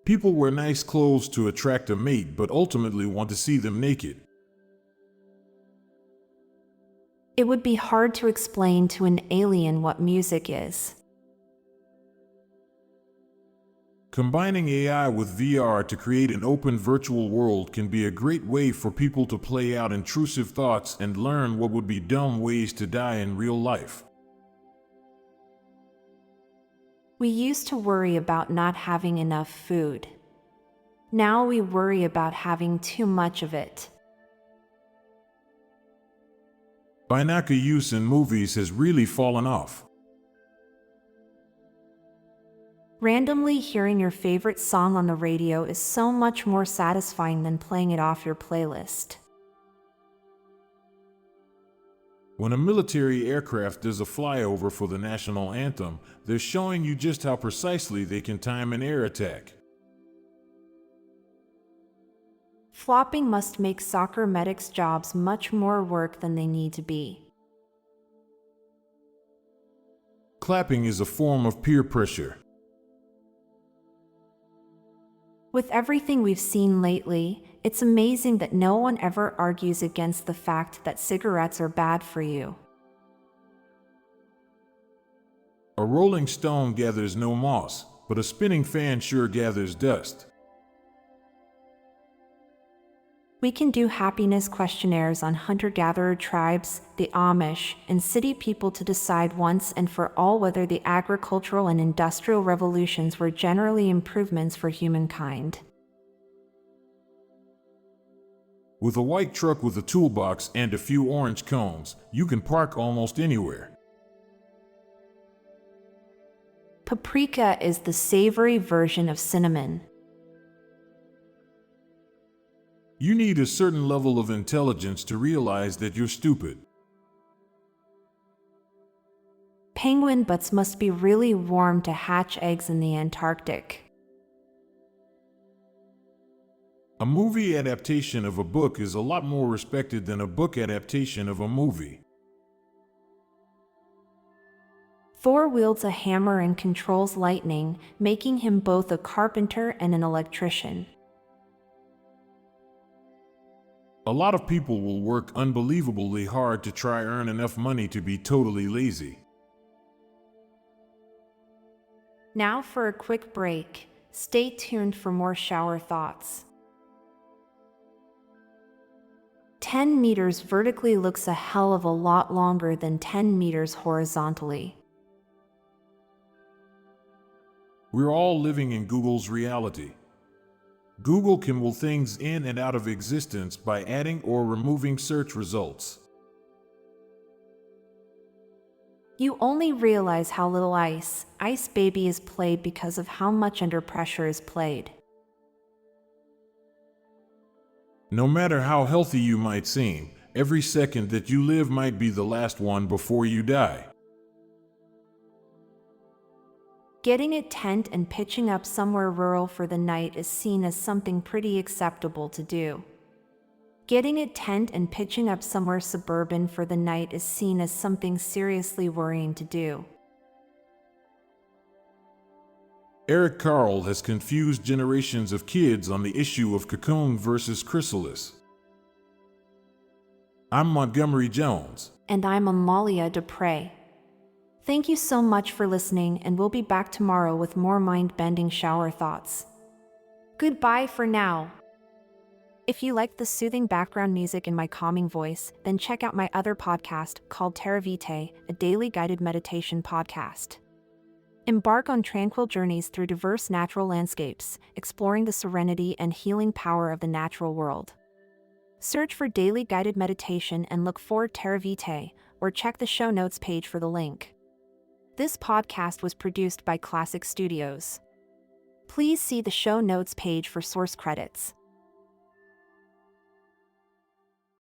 People wear nice clothes to attract a mate, but ultimately want to see them naked. It would be hard to explain to an alien what music is. Combining AI with VR to create an open virtual world can be a great way for people to play out intrusive thoughts and learn what would be dumb ways to die in real life. We used to worry about not having enough food. Now we worry about having too much of it. Binaca use in movies has really fallen off. Randomly hearing your favorite song on the radio is so much more satisfying than playing it off your playlist. When a military aircraft does a flyover for the national anthem, they're showing you just how precisely they can time an air attack. Flopping must make soccer medics' jobs much more work than they need to be. Clapping is a form of peer pressure. With everything we've seen lately, it's amazing that no one ever argues against the fact that cigarettes are bad for you. A rolling stone gathers no moss, but a spinning fan sure gathers dust. We can do happiness questionnaires on hunter-gatherer tribes, the Amish, and city people to decide once and for all whether the agricultural and industrial revolutions were generally improvements for humankind. With a white truck with a toolbox and a few orange cones, you can park almost anywhere. Paprika is the savory version of cinnamon. You need a certain level of intelligence to realize that you're stupid. Penguin butts must be really warm to hatch eggs in the Antarctic. A movie adaptation of a book is a lot more respected than a book adaptation of a movie. Thor wields a hammer and controls lightning, making him both a carpenter and an electrician. A lot of people will work unbelievably hard to try earn enough money to be totally lazy. Now for a quick break. Stay tuned for more shower thoughts. 10 meters vertically looks a hell of a lot longer than 10 meters horizontally. We're all living in Google's reality. Google can will things in and out of existence by adding or removing search results. You only realize how little Ice Baby is played because of how much Under Pressure is played. No matter how healthy you might seem, every second that you live might be the last one before you die. Getting a tent and pitching up somewhere rural for the night is seen as something pretty acceptable to do. Getting a tent and pitching up somewhere suburban for the night is seen as something seriously worrying to do. Eric Carle has confused generations of kids on the issue of cocoon versus chrysalis. I'm Montgomery Jones. And I'm Amalia Dupre. Thank you so much for listening, and we'll be back tomorrow with more mind-bending shower thoughts. Goodbye for now. If you like the soothing background music in my calming voice, then check out my other podcast called Terra Vitae, a daily guided meditation podcast. Embark on tranquil journeys through diverse natural landscapes, exploring the serenity and healing power of the natural world. Search for daily guided meditation and look for Terra Vitae, or check the show notes page for the link. This podcast was produced by Klassic Studios. Please see the show notes page for source credits.